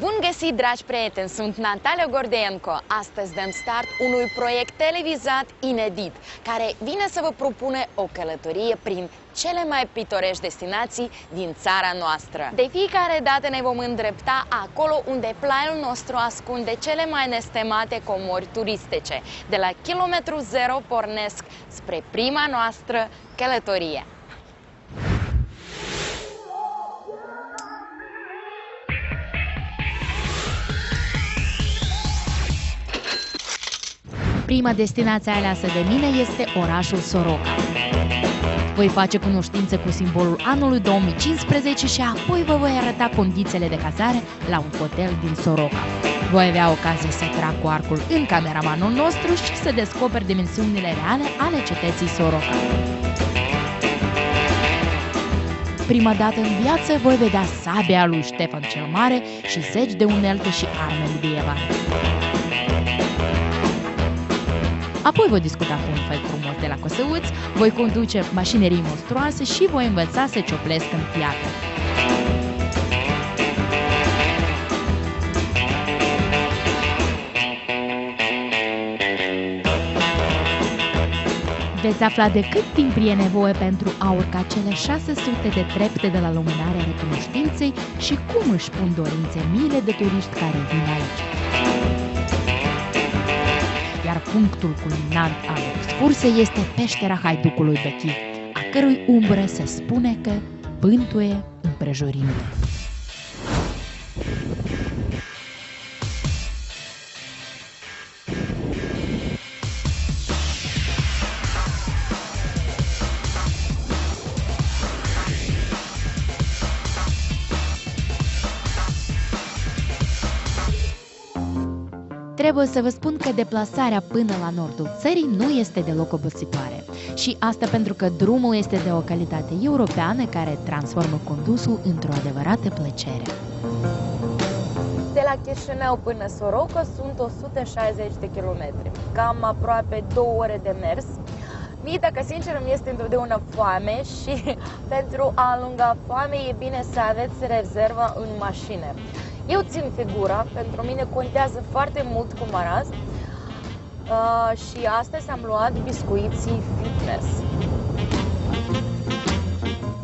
Bun găsit, dragi prieteni! Sunt Natalia Gordenco. Astăzi dăm start unui proiect televizat inedit, care vine să vă propune o călătorie prin cele mai pitorești destinații din țara noastră. De fiecare dată ne vom îndrepta acolo unde plaiul nostru ascunde cele mai nestemate comori turistice. De la kilometru zero pornesc spre prima noastră călătorie. Prima destinație aleasă de mine este orașul Soroca. Voi face cunoștință cu simbolul anului 2015 și apoi vă voi arăta condițiile de cazare la un hotel din Soroca. Voi avea ocazie să trag cu arcul în cameramanul nostru și să descoper dimensiunile reale ale cetății Soroca. Prima dată în viață voi vedea sabia lui Ștefan cel Mare și zeci de unelte și arme medievale. Apoi voi discuta cu un fel frumos de la Cosăuți, voi conduce mașinerii monstruoase și voi învăța să cioplesc în piatră. Veți afla de cât timp e nevoie pentru a urca cele 600 de trepte de la luminarea recunoștinței și cum își pun dorințe miile de turiști care vin aici. Iar punctul culminant al excursei este peștera Haiducului Bechi, a cărui umbră se spune că bântuie împrejurimile. Trebuie să vă spun că deplasarea până la nordul țării nu este deloc obositoare. Și asta pentru că drumul este de o calitate europeană care transformă condusul într-o adevărată plăcere. De la Chișinău până Soroca sunt 160 de kilometri, cam aproape 2 ore de mers. Mie, dacă sincer, îmi este întotdeauna foame și pentru a alunga foame e bine să aveți rezervă în mașină. Eu țin figura, pentru mine contează foarte mult cum arăt și astăzi am luat biscuiții fitness.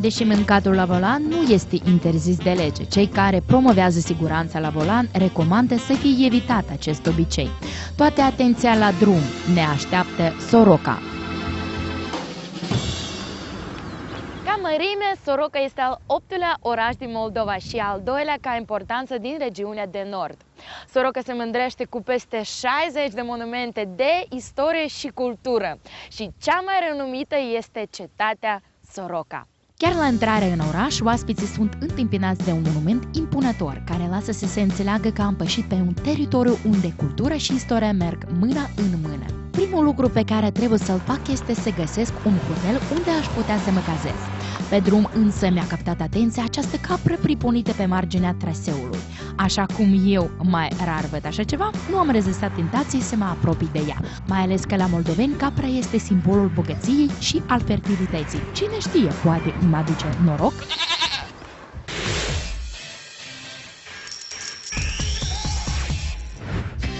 Deși mâncatul la volan nu este interzis de lege, cei care promovează siguranța la volan recomandă să fie evitat acest obicei. Toate atenția la drum, ne așteaptă Soroca. Mărime, Soroca este al 8-lea oraș din Moldova și al 2-lea ca importanță din regiunea de nord. Soroca se mândrește cu peste 60 de monumente de istorie și cultură și cea mai renumită este cetatea Soroca. Chiar la intrare în oraș, oaspeții sunt întâmpinați de un monument impunător, care lasă să se înțeleagă că am pășit pe un teritoriu unde cultura și istoria merg mână în mână. Primul lucru pe care trebuie să-l fac este să găsesc un hotel unde aș putea să mă cazez. Pe drum însă mi-a captat atenția această capră priponită pe marginea traseului. Așa cum eu mai rar văd așa ceva, nu am rezistat tentației să mă apropii de ea, mai ales că la moldoveni capra este simbolul bogăției și al fertilității. Cine știe, poate îmi aduce noroc?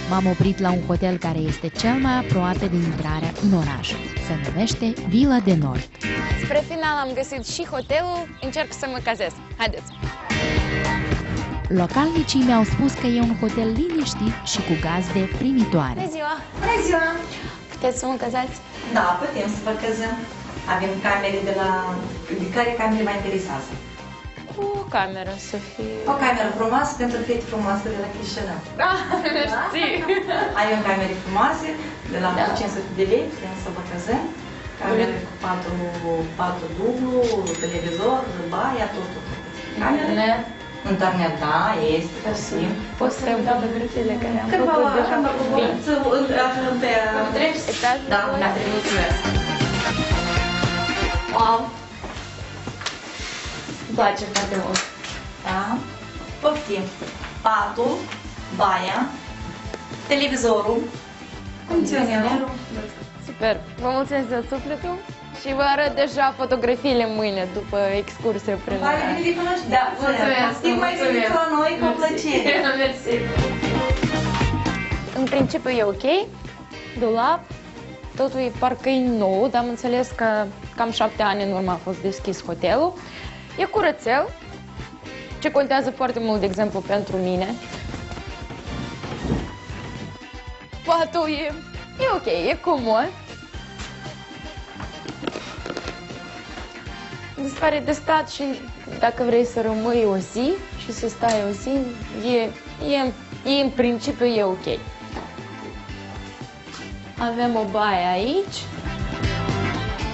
M-am oprit la un hotel care este cel mai aproape de intrarea în oraș. Se numește Vila de Nord. Spre final am găsit și hotelul, încerc să mă cazez. Haideți! Localnicii mi-au spus că e un hotel liniștit și cu gazde primitoare. Bună ziua! Bună ziua! Puteți să mă cazați? Da, putem să vă căzăm. Avem camere de la... De care camere vă interesează? Cu o cameră să fie... O cameră frumoasă pentru fete frumoase de la Chișinău. Mersi! Avem camere frumoase de la 500 de lei, putem să vă căzăm. Camere cu patru dublu, televizor, baia, totul. Internet? Internet, da, este, găsim. Poți să îmi dau fotografile care am făcut deja? Pe etaj? Da, la trebuie. Wow! Îmi place foarte mult. Da? Poftim. Patul, baia, televizorul, condiționerul. Super! Vă mulțumesc de sufletul Și vă arăt deja fotografiile mâine după excursie prin Pare oraș. bine de cunoști. Da, mulțumesc. Mai veniți la noi cu plăcere. Mersi. În principiu e ok. Dulap. Totul e parcă e nou, dar am înțeles că cam 7 ani în urmă a fost deschis hotelul. E curățel, ce contează foarte mult, de exemplu, pentru mine. Patul e ok, e comod. Stare de stat și dacă vrei să rămâi o zi și să stai o zi, în principiu e ok. Avem o baie aici.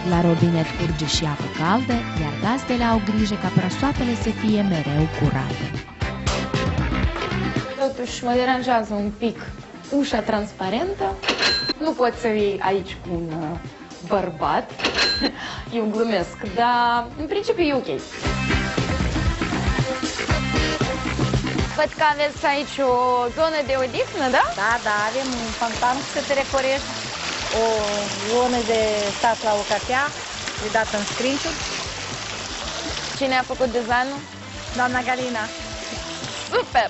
La robinet curge și apă caldă, iar gazdele au grijă ca prasoapele să fie mereu curate. Totuși mă deranjează un pic ușa transparentă. Nu poți să vii aici cu un bărbat. Eu glumesc, dar în principiu e ok. Văd că aveți aici o zonă de odihnă, da? Da, avem un fantan să te recorești, o zonă de stat la o cafea, de dat în screenshot. Cine a făcut designul? Doamna Galina. Super!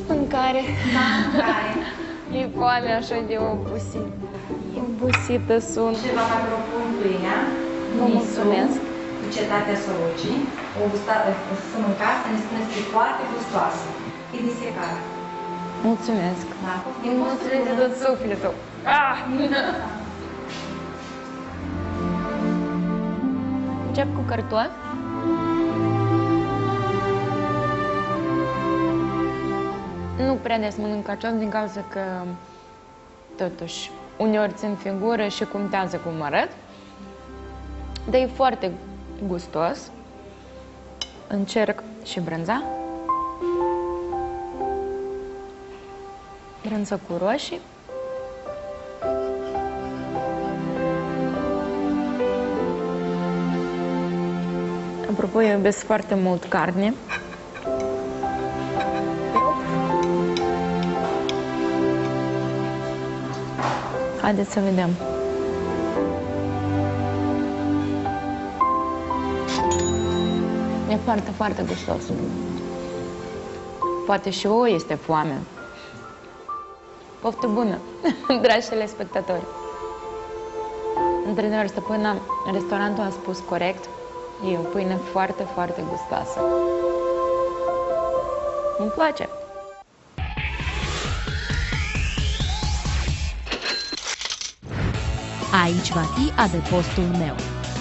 Mâncare. Mâncare. E foame așa de obosit. Obosită sunt. Și vă mai propun pâinea, Vă mulțumesc. cu cetatea sorocii. Să mâncați, să ne spuneți că e foarte gustoasă. E disecată. Mulțumesc. Da? Îmi mulțumesc de tot sufletul. Încep cu cartofi. Nu prea des mănânc cartofi din cauza că, totuși, uneori țin figură și contează cum arăt. Dar e foarte gustos. Încerc și brânza. Brânză cu roșii. Apropo, eu iubesc foarte mult carne. Haideți să vedem. E foarte, foarte gustos. Poate și ouă este foame. Poftă bună, dragi telespectatori! Într-adevăr, stăpâna restaurantul a spus corect. E o pâine foarte, foarte gustoasă. Îmi place! Aici va fi adăpostul meu.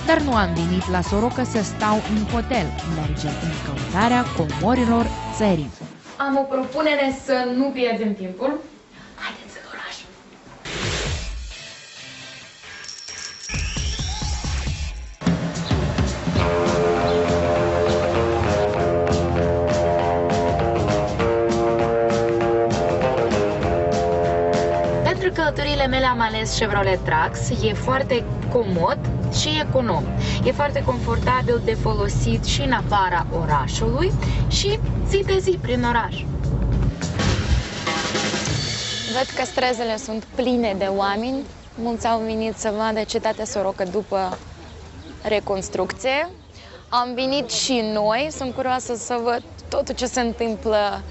Dar nu am venit la Soroca să stau în hotel. Mergem în căutarea comorilor țării. Am o propunere să nu pierdem timpul. Haideți în oraș! Pentru călătoriile mele am ales Chevrolet Trax. E foarte comod și econom. E foarte confortabil de folosit și în afara orașului și zi de zi prin oraș. Văd că străzile sunt pline de oameni. Mulți au venit să vadă cetatea Soroca după reconstrucție. Am venit și noi. Sunt curioasă să văd totul ce se întâmplă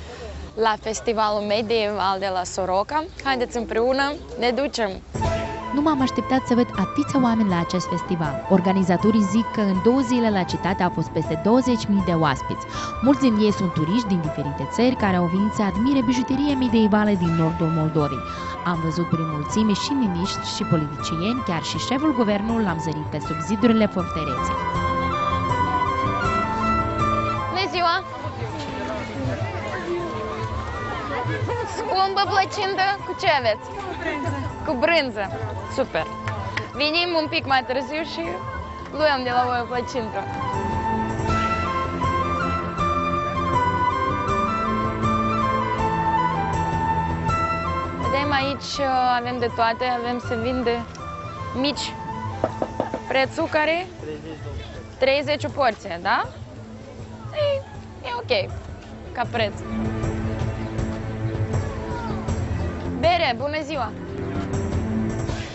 la festivalul medieval de la Soroca. Haideți împreună, ne ducem! Nu m-am așteptat să văd atâția oameni la acest festival. Organizatorii zic că în 2 zile la cetate au fost peste 20.000 de oaspeți. Mulți din ei sunt turiști din diferite țări care au venit să admire bijuterie medievală din nordul Moldovei. Am văzut prin mulțime și miniștri și politicieni, chiar și șeful guvernului l-am zărit pe sub zidurile fortăreței. Bună ziua! Scumpă plăcintă, cu ce aveți? Cu brânză. Super. Venim un pic mai târziu și luăm de la voi o plăcintă. Vedem aici, avem de toate, avem să vinde mici. Prețul care? 30 o porție, da? E ok. ca preț. Bere, bună ziua!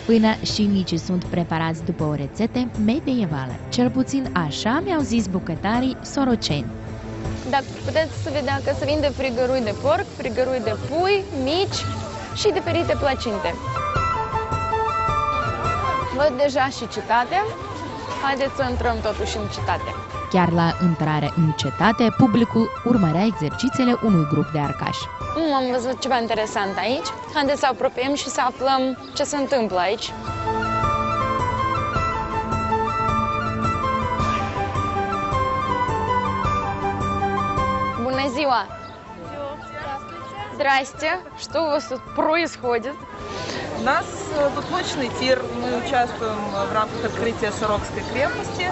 Până și micii sunt preparați după o rețetă medievală. Cel puțin așa mi-au zis bucătarii soroceni. Dacă puteți să vedea că se vinde frigărui de porc, frigărui de pui, mici și diferite placinte. Văd deja și cetatea. Haideți să intrăm totuși în cetate. Chiar la intrare în cetate, publicul urmărea exercițiile unui grup de arcași. Am văzut ceva interesant aici. Haideți să apropiem și să aflăm ce se întâmplă aici. Bună ziua! Здрасте! Что у вас тут происходит? У нас тут мощный тир. Мы участвуем в рамках открытия Сорокской крепости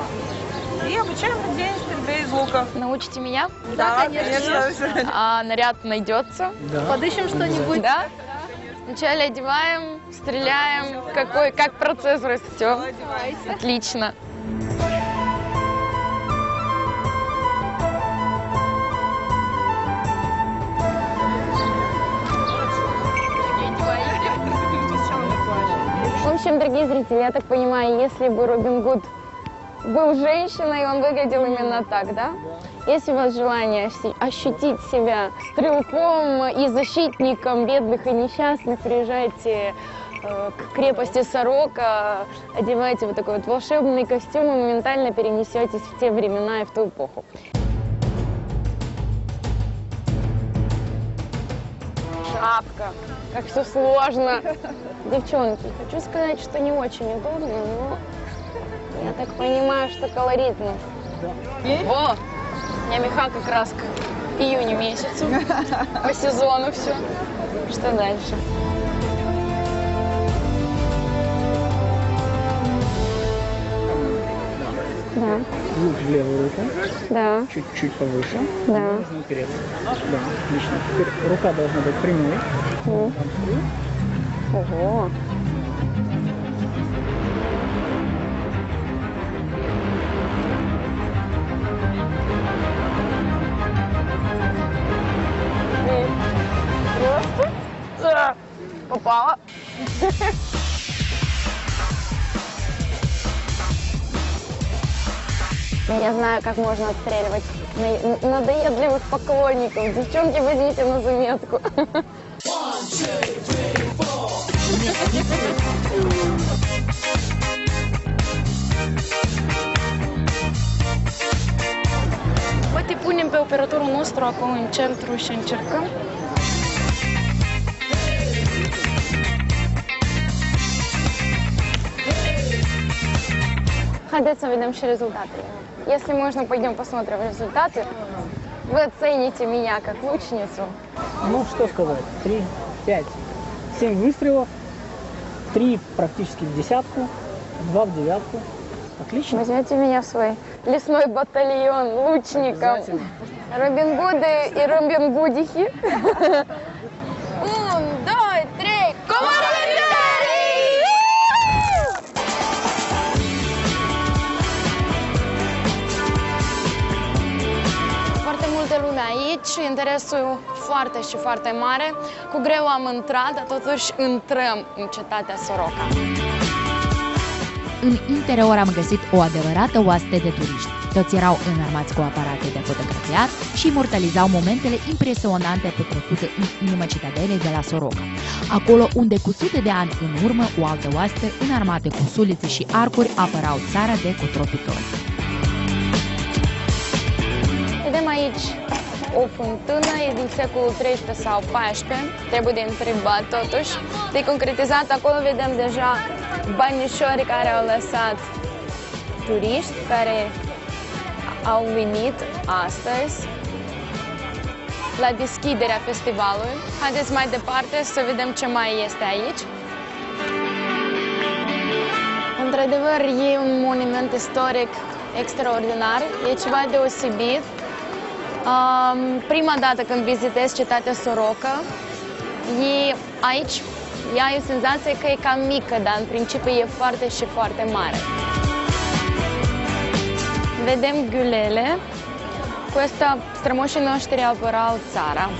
и обучаем людей стрельбе из лука. Научите меня? Да, конечно. А наряд найдется? Да. Подыщем что-нибудь. Да? Вначале одеваем, стреляем. Как процесс растет? Отлично. В общем, дорогие зрители, я так понимаю, если бы Робин Гуд был женщиной, он выглядел именно так, да? Если у вас желание ощутить себя стрелком и защитником бедных и несчастных, приезжайте к крепости Сорока, одевайте вот такой вот волшебный костюм и моментально перенесетесь в те времена и в ту эпоху. Шапка. Как все сложно. Девчонки, хочу сказать, что не очень удобно, но я так понимаю, что колоритно. О, у меня меха как раз к июню месяцу, по сезону все. Что дальше? Да. Лук в левую руку, Да. чуть-чуть повыше. Да. Можно упереться. Да, отлично. Теперь рука должна быть прямой. Ого. Просто попала. Я знаю, как можно отстреливать надоедливых поклонников. Девчонки, возьмите на заметку. Poate punem pe operatorul nostru acolo în centru și încercăm. Haideți să vedem și rezultatele. Если можно, пойдем посмотрим результаты. Вы оцените меня как лучницу. Ну, что сказать. 3, 5, 7 выстрелов. 3 практически в десятку, 2 в девятку. Отлично. Возьмете меня в свой лесной батальон лучников. Робин Гуды и Робин Гудихи. 1, 2, 3, командир! Foarte multă lume aici, interesul foarte și foarte mare. Cu greu am intrat, dar totuși intrăm în cetatea Soroca. În interior am găsit o adevărată oaste de turiști. Toți erau înarmați cu aparate de fotografiat și imortalizau momentele impresionante petrecute în inima citadelei de la Soroca. Acolo unde cu sute de ani în urmă o altă oaste, înarmate cu sulițe și arcuri, apărau țara de cotropitori. Vedem aici o fântână, e din secolul XIII sau XIV, trebuie de întrebat totuși. De concretizat, acolo vedem deja banișori care au lăsat turiști, care au venit astăzi la deschiderea festivalului. Haideți mai departe să vedem ce mai este aici. Într-adevăr, e un monument istoric extraordinar, e ceva deosebit. Prima dată când vizitez cetatea Soroca, aici ai o senzație că e cam mică, dar în principiu e foarte și foarte mare. Vedem gulele, Cu asta strămoșii noștri apărau țara.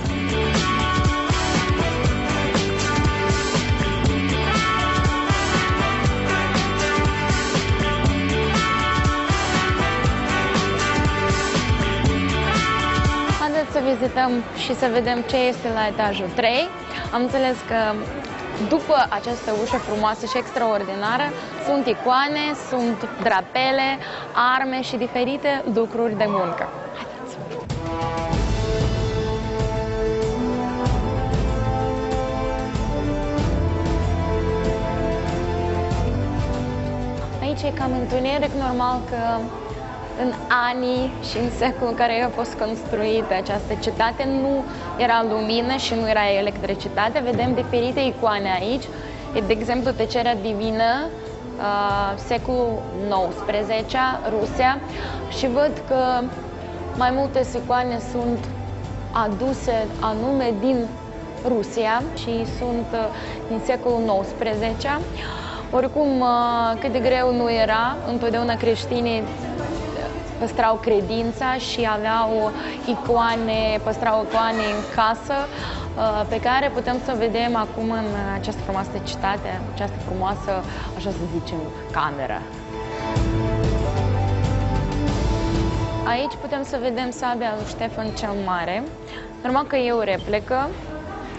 Haideți să vizităm și să vedem ce este la etajul 3. Am înțeles că după această ușă frumoasă și extraordinară sunt icoane, sunt drapele, arme și diferite lucruri de muncă. Haideți! Aici e cam întuneric, normal că în anii și în secolul în care a fost construită această cetate nu era lumină și nu era electricitate. Vedem diferite icoane aici. De exemplu, Tăcerea Divină, secolul XIX, Rusia. Și văd că mai multe icoane sunt aduse anume din Rusia și sunt din secolul XIX. Oricum, cât de greu nu era, întotdeauna creștinii păstrau credința și aveau icoane, păstrau icoane în casă, pe care putem să vedem acum în această frumoasă cetate, această frumoasă, așa să zicem, cameră. Aici putem să vedem sabia lui Ștefan cel Mare. Normal că e o replică.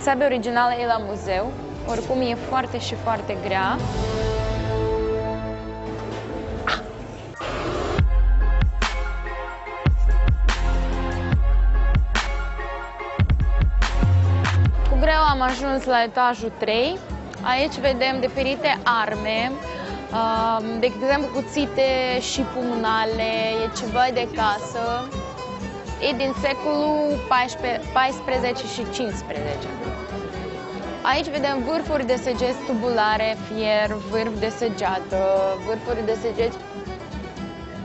Sabia originală e la muzeu, oricum e foarte și foarte grea. Am ajuns la etajul 3. Aici vedem diferite arme, de exemplu cuțite și pumnale, e ceva de casă. E din secolul 14 și 15. Aici vedem vârfuri de săgeți tubulare, fier, vârf de săgeată, vârfuri de săgeți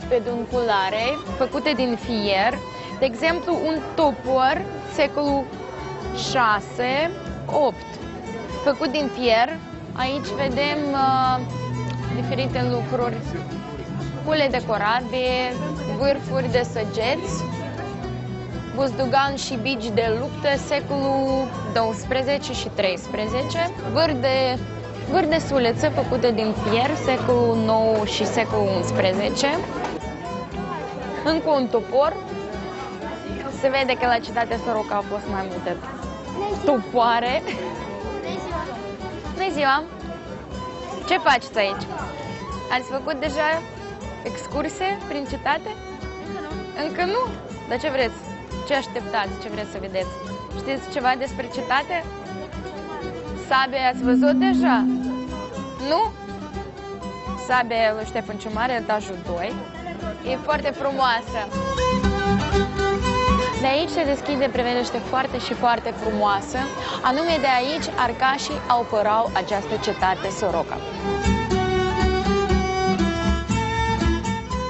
pedunculare, făcute din fier. De exemplu, un topor, secolul 6, 8, făcut din fier. Aici vedem diferite lucruri, cule decorate, vârfuri de săgeți, buzdugan și bici de luptă, secolul 12 și 13, vâr de suleță făcute din fier, secolul 9 și secolul 11, încă un topor. Se vede că la cetatea Soroca au fost mai multe topoare. Bună ziua! Ce faceți aici? Ați făcut deja excursie prin cetate? Încă nu? Dar ce vreți? Ce așteptați? Ce vreți să vedeți? Știți ceva despre cetate? Sabia ați văzut deja? Nu? Sabia lui Ștefan cel Mare, etajul 2. E foarte frumoasă. De aici se deschide priveliște foarte și foarte frumoasă, anume de aici arcașii apărau această cetate Soroca.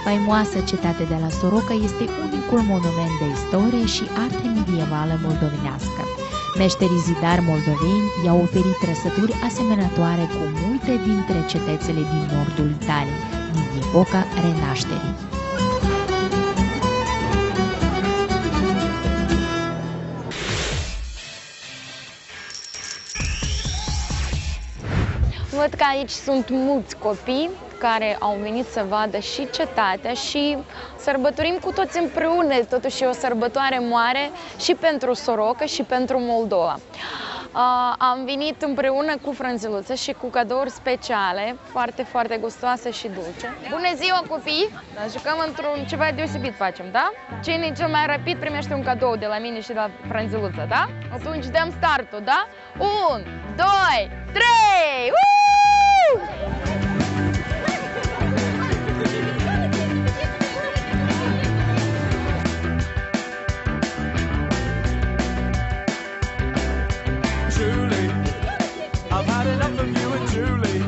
Faimoasa cetate de la Soroca este unicul monument de istorie și artă medievală moldovenească. Meșterii zidari moldoveni i-au oferit trăsături asemănătoare cu multe dintre cetățile din nordul Italiei, din epoca Renașterii. Văd că aici sunt mulți copii care au venit să vadă și cetatea și sărbătorim cu toți împreună. Totuși e o sărbătoare mare și pentru Soroca și pentru Moldova. Am venit împreună cu frunziluță și cu cadouri speciale, foarte, foarte gustoase și dulce. Bună ziua, copii! Jucăm într-un ceva deosebit facem, da? Cine e cel mai rapid primește un cadou de la mine și de la frunziluță, da? Atunci dăm startul, da? 1, 2, 3! Julie, I've had enough of you and Julie,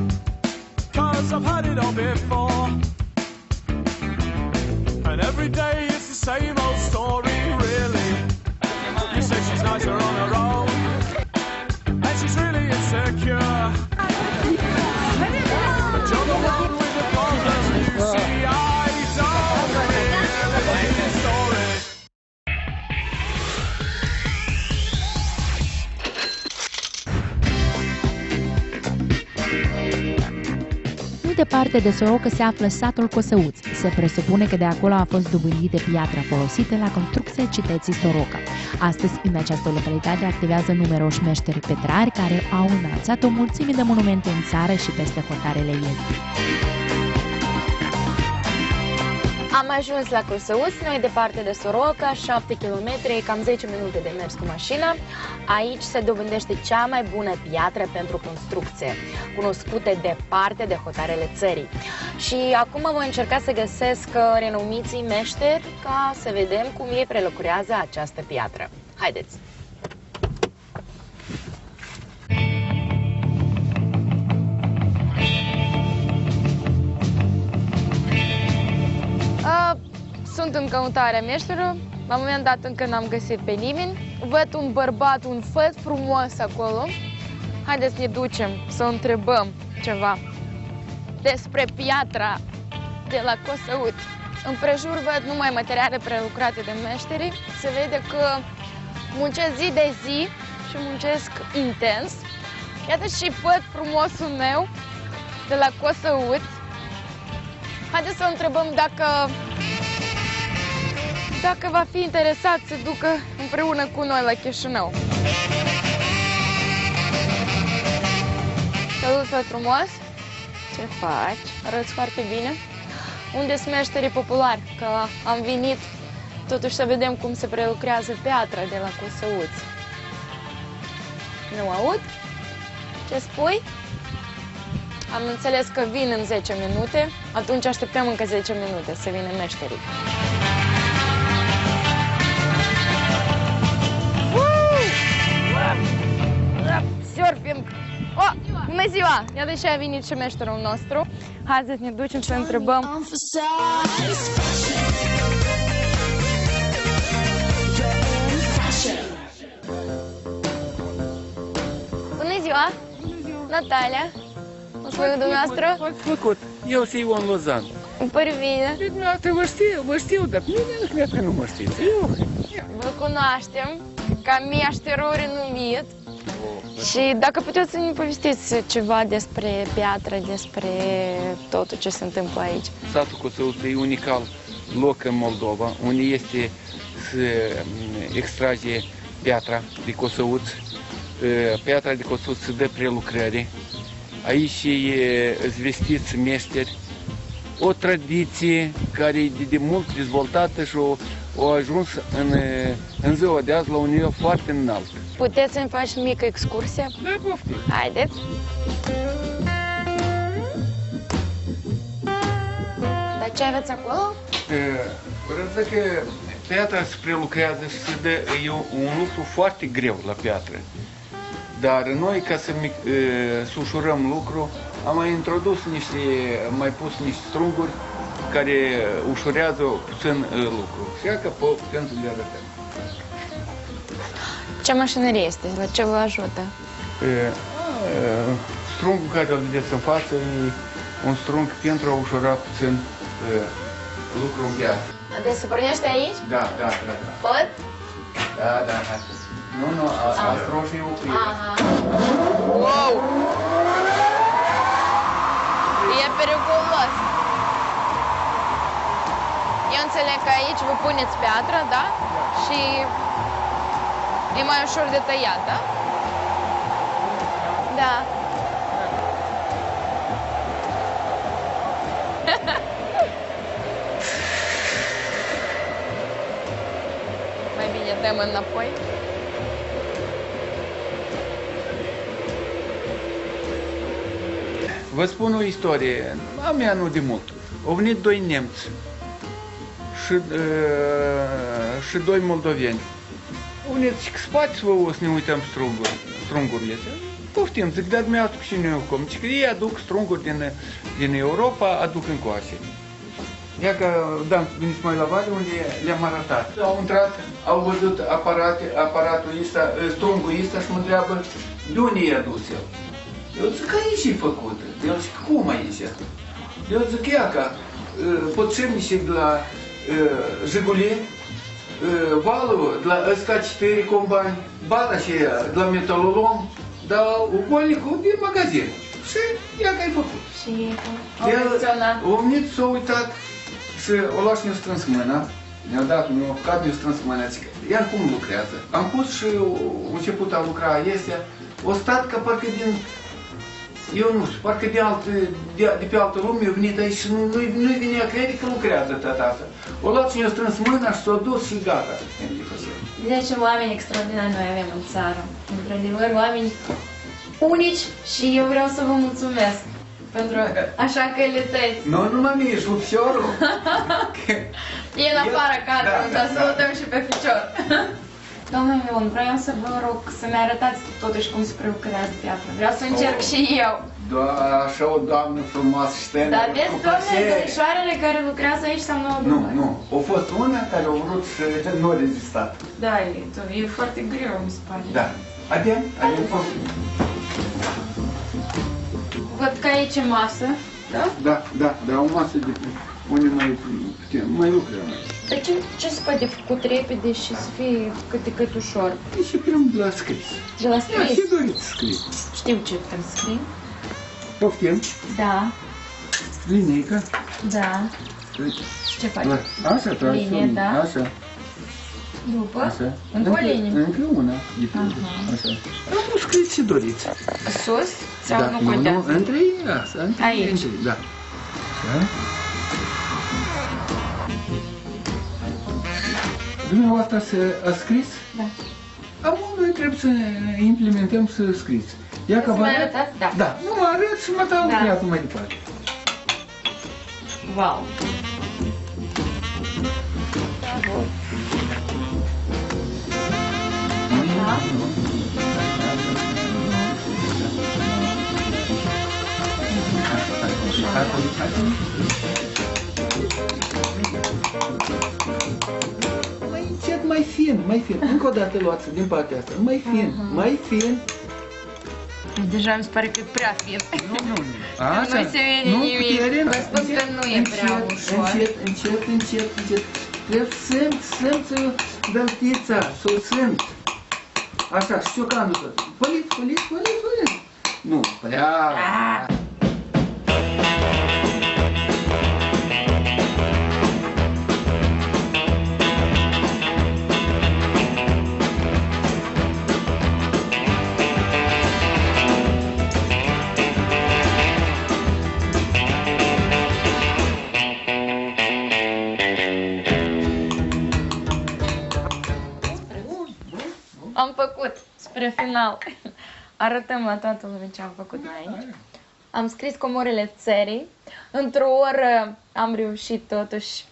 'cause I've had it all before. And every day it's the same old story, really. You say she's nicer on her own, and she's really insecure. But you're the one with the problem, you see, I don't really like the story. departe de Soroca se află satul Cosăuț. Se presupune că de acolo a fost dobândită piatra folosită la construcția cetății Soroca. Astăzi, în această localitate activează numeroși meșteri petrari care au înălțat o mulțime de monumente în țară și peste hotarele ei. Am ajuns la Cosăuț, noi departe de Soroca, 7 km, cam 10 minute de mers cu mașina. Aici se dobândește cea mai bună piatră pentru construcție, cunoscute departe de hotarele țării. Și acum voi încerca să găsesc renumiții meșteri ca să vedem cum ei prelucrează această piatră. Haideți! Sunt în căutarea meșterilor, la moment dat încă n-am găsit pe nimeni. Văd un bărbat, un făt frumos acolo. Haideți să ne ducem să întrebăm ceva despre piatra de la Cosăuț. Împrejur văd numai materiale prelucrate de meșteri. Se vede că muncesc zi de zi și muncesc intens. Iată și făt frumosul meu de la Cosăuț. Haideți să întrebăm dacă va fi interesat să ducă împreună cu noi la Chișinău. Salut, făt frumos! Ce faci? Arăți foarte bine. Unde sunt meșterii populari? Că am venit totuși să vedem cum se prelucrează piatra de la Cosăuț. Nu aud? Ce spui? Am înțeles că vin în 10 minute, atunci așteptăm încă 10 minute să vină meșterii. Surfing! Oh, bună ziua! Iată și a venit și meșterul nostru. Haideți să ne ducem să întrebăm. Bună ziua! Natalia! Mulțumim dumneavoastră! Ați făcut. Eu sunt Ion Lozan. Îmi pare bine. Dumneavoastră vă știu, dar nu cred că nu mă știți. Vă cunoaștem ca meșterul renumit. Și dacă puteți să ne povestiți ceva despre piatră, despre totul ce se întâmplă aici. Satul Cosăuț e unical loc în Moldova, unde este să extrage piatra de Cosăuț. Piatra de Cosăuț se dă prelucrări. Aici îți vestiți meșteri. O tradiție care e de mult dezvoltată și a ajuns în ziua de azi la un nivel foarte înalt. Puteți să-mi faci mică excursie? Da, poftim. Haideți! Dar ce aveți acolo? Vreau că piatra se prelucrează și se dă, e un lucru foarte greu la piatră. Dar noi, ca să ușurăm lucru, am mai pus niște strunguri care ușurează puțin lucru. Și că putem să le arătăm. Ce mașinărie este? La ce vă ajută? Strungul care îl vedeți în față e un strung pentru a ușura puțin lucru în piatră. Deci se pornește aici? Da. Pot? Da. Nu, asta roșie oprit. Aha. Wow! E periculos. Eu înțeleg că aici vă puneți piatra, da? Și e mai ușor de tăiat, da? Da. Mai bine dăm înapoi. Vă spun o istorie, a mea nu de mult. Au venit doi nemți și doi moldoveni. Au venit și spați vă să ne uităm strungurile. Poftim, zic, dar dumneavoastră și noi cum. Că ei aduc strunguri din Europa, aduc încoace. Ia că, da, veniți mai la vale unde le-am arătat. Au intrat, au văzut aparatul ăsta, strungul ăsta și mă întreabă de unde i-a adus el. Eu zic, aici e făcută. El zic, cum aici? Eu zic, ia că подшипничек de la Жигули, valul de la SK4 комбайн, bata și de la Metalolom, dar uголnicul din magazin. Și ea că ai făcut. Și au reacționat. A venit, s-a uitat și o luat și ne-a strâns mâna. Ne-a dat, ne-a apucat, ne-a strâns mâna. Zic, iar cum lucrează? Am pus și a început a lucra Iesia. O stat că parcă din, eu nu știu, parcă de pe altă lume a venit aici și nu-i venea crede că lucrează tata asta. O luat și ne-a strâns mâna și s-a dus și gata. Deci oameni extraordinari noi avem în țară. Într-adevăr, oameni unici și eu vreau să vă mulțumesc pentru așa calități. Nu numai mie, și ficiorul. E în afara cadrului, dar să lătăm și pe ficior. Domnul Ion, vreau să vă rog să-mi arătați totuși cum se prelucrează piatra. Vreau să încerc și eu. Da, așa o doamnă frumoasă și tânără. Dar vezi, doamne, domnișoarele care lucrează aici sau nu? Nu. A fost una care a vrut și nu a rezistat. Da, e foarte greu, mi se pare. Da. Avem fost. Văd că aici e masă, da? Da, o masă de unde mai lucrăm. Dar ce se poate făcut repede și să fie cât de cât ușor? Deci și prim la scris. De la scris? Ce doriți să scrie? Știu ce putem scrie. Poftim? Da. Lineică? Da. Ce faci? Așa, linie, da. Așa. După? Așa. Încă o linie? Încă una. Așa. Nu scrieți ce doriți. Sus? Sau nu contează? Nu, între ei, asta. Aici? Da. Așa. Dumneavoastră a scris? Da. Acum noi trebuie să implementăm să scriți. Ia că vă arăt? Da. Da. Nu mă arăt și mă dau lucrează mai departe. Wow. Mai încet, mai fin. Încă o dată luați din partea asta. Mai fin. Deja mi se pare că e prea fin. Nu. Nu se vede nimic. Vă spun că nu e prea ușor. Încet. Trebuie să dăm tița, să o simt. Așa, și ciocanul tot. Fălit. Nu, prea. Am făcut spre final. Arătăm la toată lumea ce am făcut noi aici. Am scris Comorile țării. Într-o oră am reușit totuși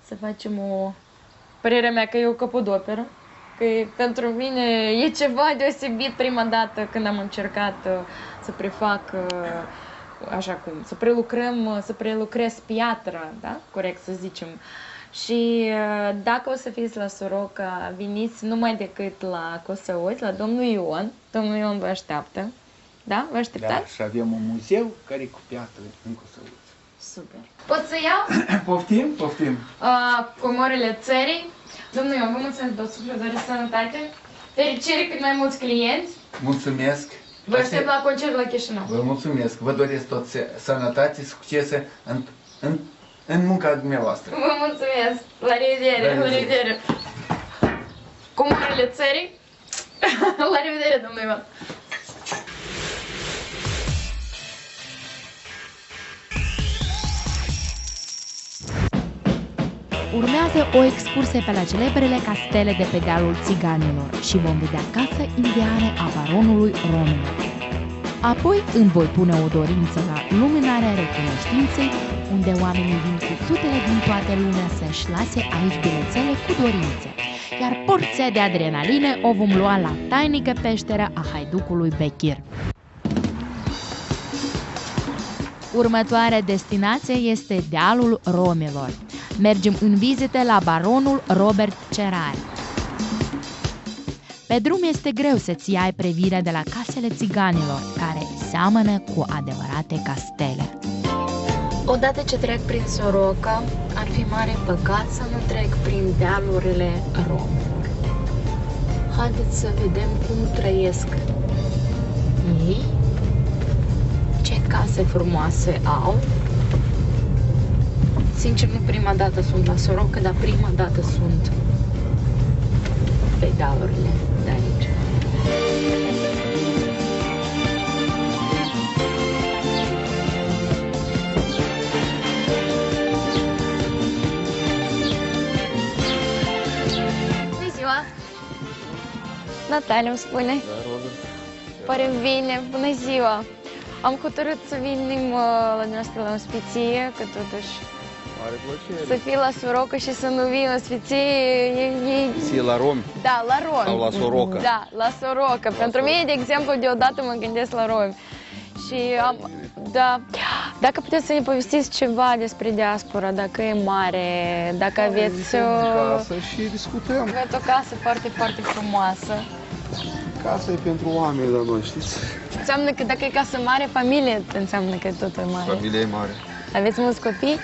să facem o... Părerea mea că e o capodoperă. Că pentru mine e ceva deosebit prima dată când am încercat să prefac așa cum, să prelucrez piatra, da? Corect să zicem. Și dacă o să fiți la Soroca, veniți numai decât la Cosăuți, la domnul Ion. Domnul Ion vă așteaptă. Da? Vă așteptați? Da, și avem un muzeu care e cu piatră în Cosăuți. Super. Pot să iau? Poftim. Comorile țării. Domnul Ion, vă mulțumesc tot suflet, doresc sănătate. Fericire, cât mai mulți clienți. Mulțumesc. Vă aștept la concert la Chișinău. Vă mulțumesc. Vă doresc tot sănătate, succese în munca dumneavoastră. Vă mulțumesc. La revedere. Comorile țării. La revedere, domnul Ion. Urmează o excursie pe la celebrele castele de pe dealul Țiganilor și vom vedea casa indiană a baronului Romelor. Apoi îmi voi pune o dorință la luminarea recunoștinței, unde oamenii vin cu sutele din toată lumea să-și lase aici bilețele cu dorințe, iar porția de adrenalină o vom lua la tainică peșteră a haiducului Bechir. Următoarea destinație este dealul Romelor. Mergem în vizite la baronul Robert Cerari. Pe drum este greu să-ți iai privirea de la casele țiganilor, care seamănă cu adevărate castele. Odată ce trec prin Soroca, ar fi mare păcat să nu trec prin dealurile Romelor. Haideți să vedem cum trăiesc ei case frumoase au. Sincer, nu prima dată sunt la Soroca, dar prima dată sunt pe dealurile de aici. Bună ziua! Natalia îmi spune. Pare bine, bună ziua! Am hotărât să venim la dumneavoastră la ospiție, că totuși Mare plăcere. să fii la Soroca și să nu vii la ospiție Ospiție la romi? Da, la romi. Sau la Soroca? Da, la Soroca. Pentru mine, de exemplu, deodată mă gândesc la romi. Și da, dacă puteți să ne povestiți ceva despre diaspora, dacă e mare, dacă aveți casă și discutăm. Aveți o casă foarte, foarte frumoasă. Casa e pentru oameni la noi, știți? Înseamnă că dacă e casă mare, familie înseamnă că tot e mare. Familia e mare. Aveți mulți copii?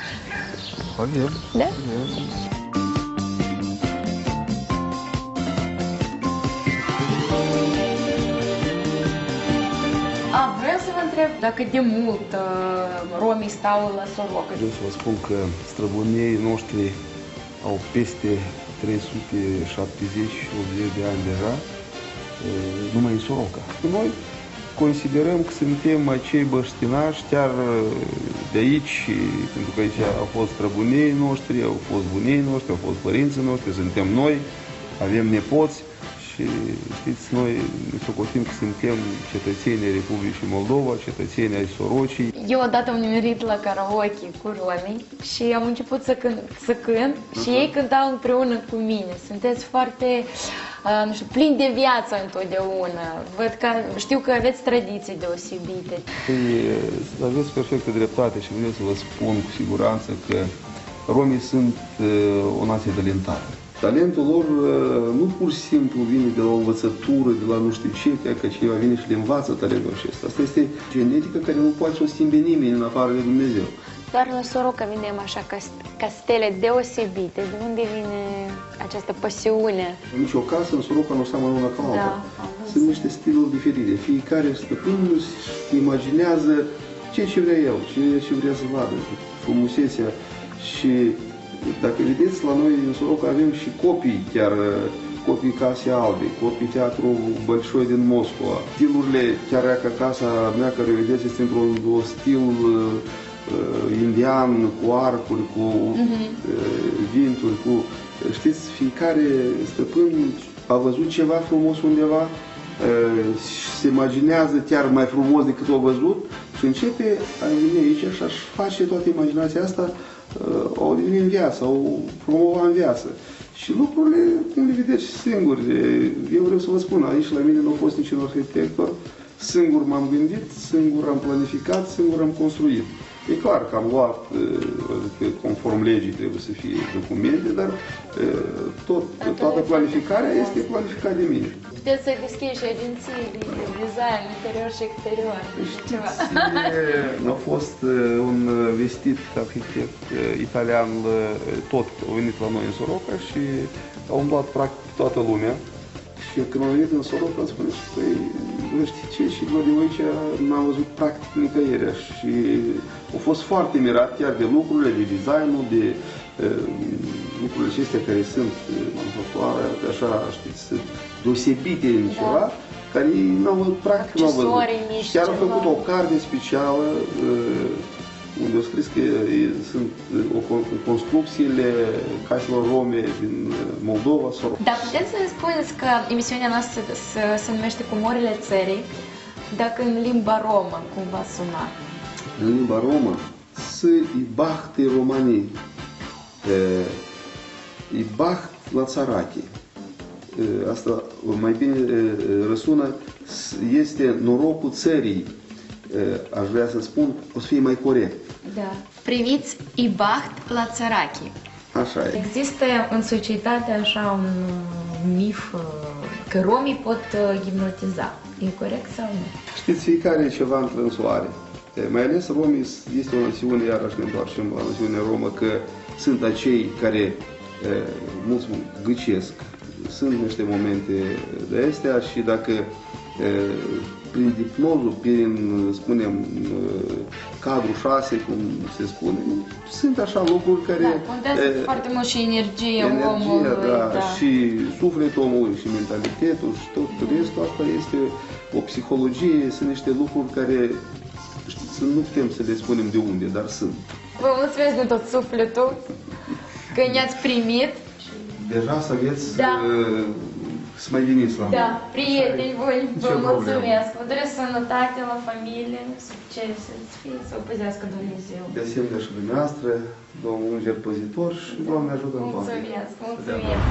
Avem. Da? Avem. Vreau să vă întreb dacă de mult romii stau la Soroca. Vreau să vă spun că străbunii noștri au peste 370-80 de ani deja, numai în Soroca. Noi considerăm că suntem acei băștinași chiar de aici, pentru că aici au fost străbunii noștri, au fost bunii noștri, au fost părinții noștri, suntem noi, avem nepoți și știți, noi ne socotim că suntem cetățenii ai Republicii Moldova, cetățenii ai Sorocii. Eu odată am nimerit la karaoke cu romii și am început să cânt și ei cântau împreună cu mine. Sunteți foarte, nu știu, plini de viață întotdeauna. Văd că, știu că aveți tradiții deosebite. Păi, aveți perfectă dreptate și vreau să vă spun cu siguranță că romii sunt o nație talentată. Talentul lor nu pur și simplu vine de la o învățătură, de la nu știu ce, că cineva vine și le învață talentul acesta. Asta este genetică care nu poate să o schimbe nimeni în afară de Dumnezeu. Doar la Soroca vedem așa castele deosebite. De unde vine această pasiune? Nici o casă în Soroca nu seamănă una ca alta. Sunt niște stiluri diferite. Fiecare stăpân își imaginează ce vrea el, ce vrea să vadă, frumusețea. Și dacă vedeți, la noi în Soroca avem și copii, chiar copii Case Albe, copii Teatru Bălșoi din Moscova. Stilurile, chiar ca casa mea care vedeți, este într-un stil indian, cu arcuri, cu vinturi, cu... Știți, fiecare stăpân a văzut ceva frumos undeva, se imaginează chiar mai frumos decât a văzut și începe a veni aici și a-și face toată imaginația asta, o devine în viață, o promova în viață. Și lucrurile, cum le vedeți singuri, eu vreau să vă spun, aici la mine nu a fost niciun arhitector, singur m-am gândit, singur am planificat, singur am construit. E clar că am luat, conform legii trebuie să fie documente, dar toată planificarea este planificată de mine. Puteți să deschideți și agenții de design interior și exterior. A fost un vestit arhitect italian, tot a venit la noi în Soroca și a umblat practic toată lumea. Și când am venit în Soroca, îmi spune, păi, nu știi ce, și la de aici n-am văzut practic nicăieri. Și a fost foarte mirat chiar de lucrurile, de designul, de lucrurile acestea care sunt manufacturare, așa, știți, deosebite din ceva, care n-au văzut, practic n-au văzut. Chiar au făcut o carte specială unde au scris că sunt construcțiile caselor rome din Moldova. Dar puteți să ne spuneți că emisiunea noastră se numește Comorile țării, dacă în limba romă cum va suna? În limba romă, să ibahte romanii, ibaht la țarache. Asta mai bine răsună, este norocul țării. Aș vrea să spun, o să fie mai corect. Da. Priviți ibaht la țărache. Așa e. Există în societate așa un mif că romii pot hipnotiza. E corect sau nu? Știți, fiecare ceva în trânsoare. Mai ales romii este o națiune, iarăși ne întoarcem la națiunea romă, că sunt acei care mulți gâcesc. Sunt niște momente de astea și dacă prin hipnozul, prin, spunem, cadrul 6, cum se spune, sunt așa lucruri care... Da, contează foarte mult și energia omului. Da, și sufletul omului, și mentalitetul, și tot restul. Asta este o psihologie, sunt niște lucruri care nu putem să le spunem de unde, dar sunt. Vă mulțumesc de tot sufletul că ne-ați primit. Deja să aveți să mai veniți la noi. Da, prieteni buni, vă mulțumesc. Vă doresc sănătate la familie, succes, să-ți fie, să o păzească Dumnezeu. De asemenea și dumneavoastră, Domnul Înger Păzitor și Doamne ajută în toate. Mulțumesc, mulțumesc.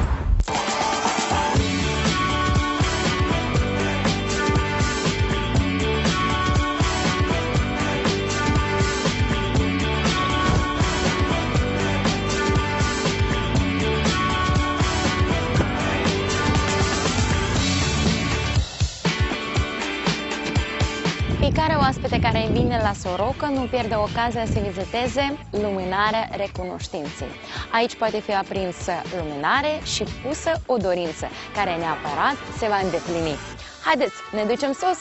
Fiecare oaspete care vine la Soroca nu pierde ocazia să viziteze Lumânarea Recunoștinței. Aici poate fi aprinsă luminare și pusă o dorință, care neapărat se va îndeplini. Haideți, ne ducem sus!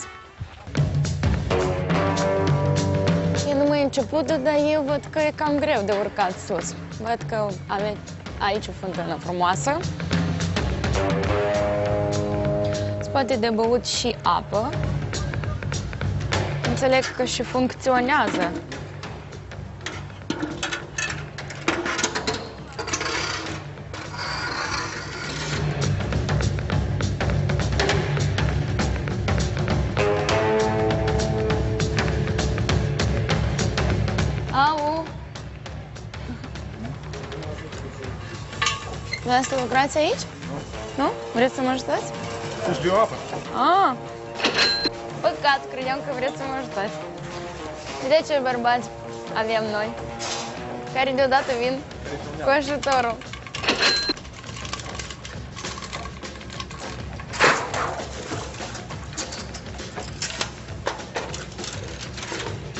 E numai începutul, dar eu văd că e cam greu de urcat sus. Văd că aveți aici o fântână frumoasă. Se poate de băut și apă. Înțeleg că și funcționează. Au! Vreau să lucrați aici? Nu? Vreți să mă ajutați? Îți beau apă. Ah! Păcat, credeam că vreți să mă ajutați. De ce bărbați avem noi, care deodată vin cu ajutorul?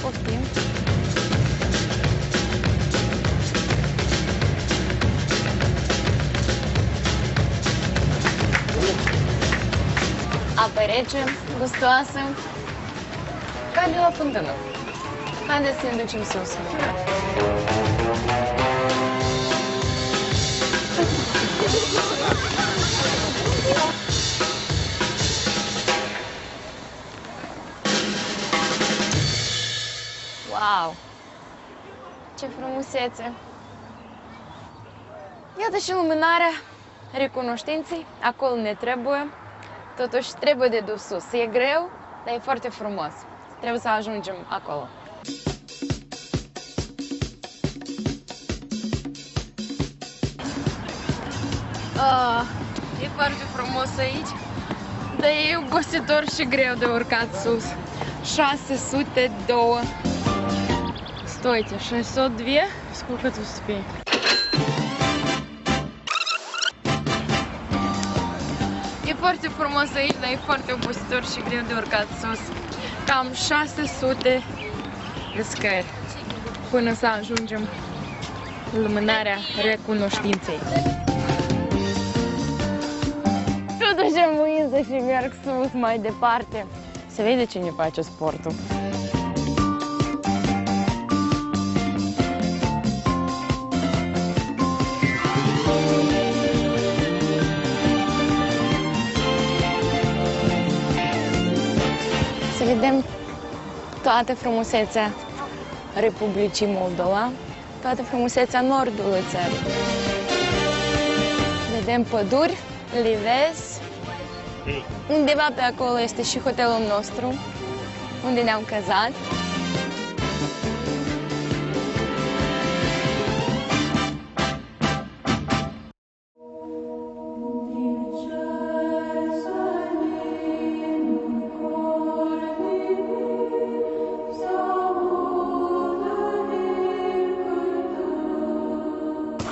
Poftim. Apă rece, gustoasă, ca de la fântână. Haideți să ne ducem sus. Wow! Ce frumusețe! Iată și luminarea Recunoștinței, acolo ne trebuie. Totuși trebuie de dus sus. E greu, dar e foarte frumos. Trebuie să ajungem acolo. E foarte frumos aici, dar e obositor și greu de urcat sus. 602. Стойте, 602? Сколько тут ступеней? E foarte frumos aici, dar e foarte obositor și greu de urcat sus. Cam 600 de scări până să ajungem la Lumânarea Recunoștinței. Totuși am voință și merg sus mai departe. Se vede cine face sportul. Să vedem toată frumusețea Republicii Moldova, toată frumusețea nordului țării. Vedem păduri, livezi. Undeva pe acolo este și hotelul nostru, unde ne-am cazat.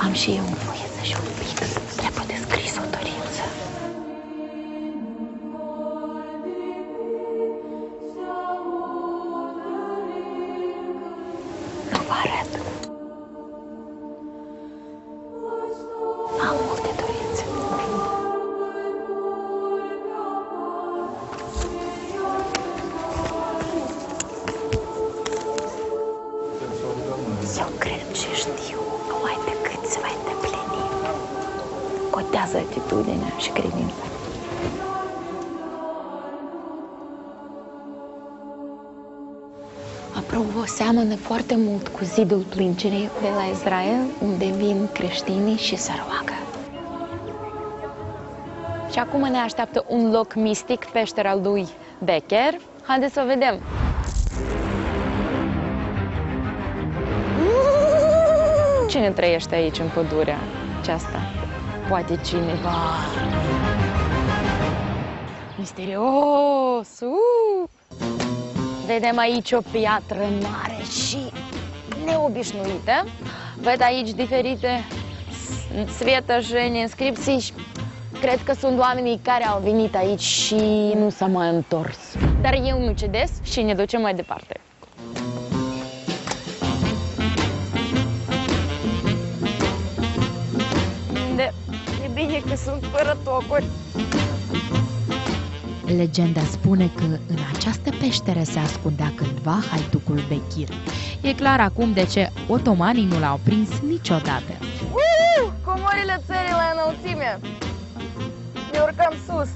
Am și eu voie să-și un pix. Trebuie de scris o dorință. Nu vă arăt. Am multe dorințe. afectează atitudinea și credința. Apropo, seamănă foarte mult cu zidul plângerii de la Israel, unde vin creștinii și se roagă. Și acum ne așteaptă un loc mistic, peștera lui Becher. Haideți să o vedem! Cine trăiește aici în pădurea aceasta? Poate cineva misterios! Vedem aici o piatră mare și neobișnuită. Văd aici diferite svetăjeni, inscripții. Cred că sunt oamenii care au venit aici și nu s-au mai întors. Dar eu nu cedez și ne ducem mai departe. E bine că sunt fără tocuri. Legenda spune că în această peșteră se ascundea cândva haiducul Bekir. E clar acum de ce otomanii nu l-au prins niciodată. Comorile țării la înălțime! Ne urcăm sus!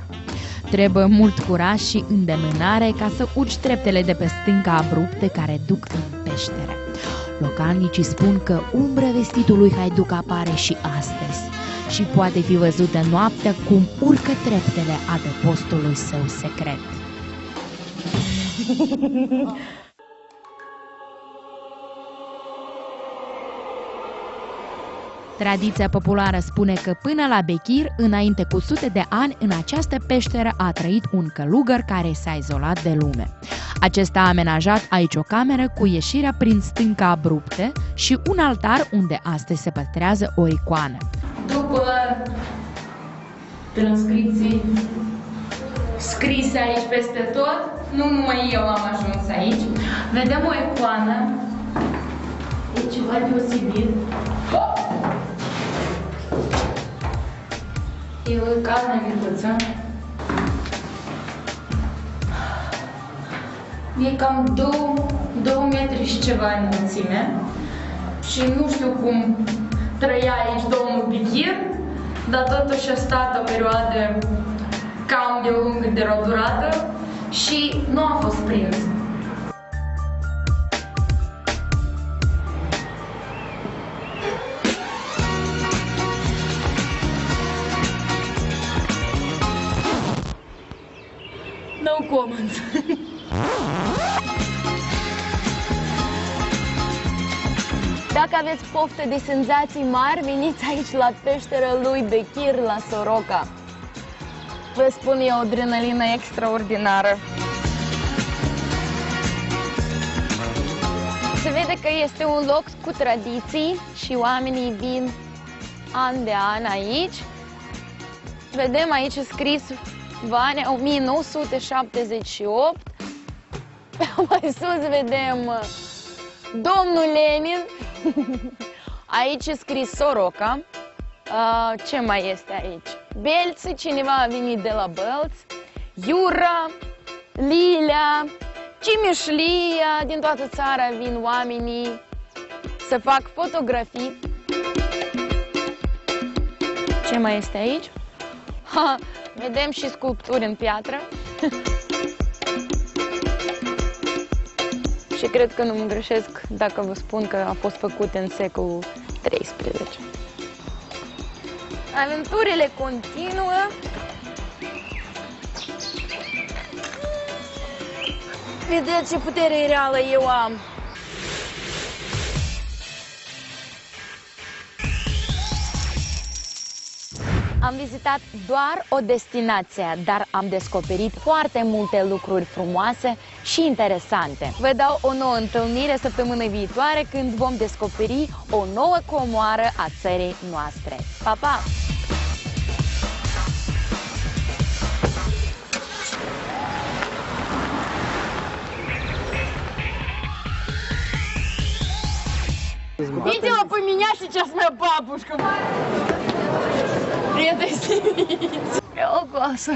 Trebuie mult curaj și îndemânare ca să urci treptele de pe stânca abrupte care duc în peșteră. Localnicii spun că umbra vestitului haiduc apare și astăzi și poate fi văzută noaptea cum urcă treptele adăpostului său secret. Tradiția populară spune că până la Bekir, înainte cu sute de ani, în această peșteră a trăit un călugăr care s-a izolat de lume. Acesta a amenajat aici o cameră cu ieșirea prin stânca abrupte și un altar unde astăzi se păstrează o icoană. După transcripții scrise aici peste tot, nu numai eu am ajuns aici, vedem o icoană, e ceva deosebit. E o icoană micuță. E cam 2 metri și ceva înălțime și nu știu cum trăia aici domnul Bekir, dar totuși a stat o perioadă cam de lungă de o durată și nu a fost prins. No comments. Dacă aveți poftă de senzații mari, veniți aici la peștera lui Bekir la Soroca. Vă spun, e o adrenalină extraordinară. Se vede că este un loc cu tradiții și oamenii vin an de an aici. Vedem aici scris Vania 1978. Mai sus vedem domnul Lenin. Aici e scris Soroca. Ce mai este aici? Belți, cineva a venit de la Bălți. Iura, Lilea, Cimișlia, din toată țara vin oamenii să fac fotografii. Ce mai este aici? Vedem și sculpturi în piatră. Și cred că nu mă greșesc dacă vă spun că a fost făcut în secolul XIII. Aventurile continuă. Vedeți ce putere reală eu am. Am vizitat doar o destinație, dar am descoperit foarte multe lucruri frumoase și interesante. Vă dau o nouă întâlnire săptămâna viitoare când vom descoperi o nouă comoară a țării noastre. Pa, pa! Видела, поменяй сейчас моя бабушка. Привет, о, классно.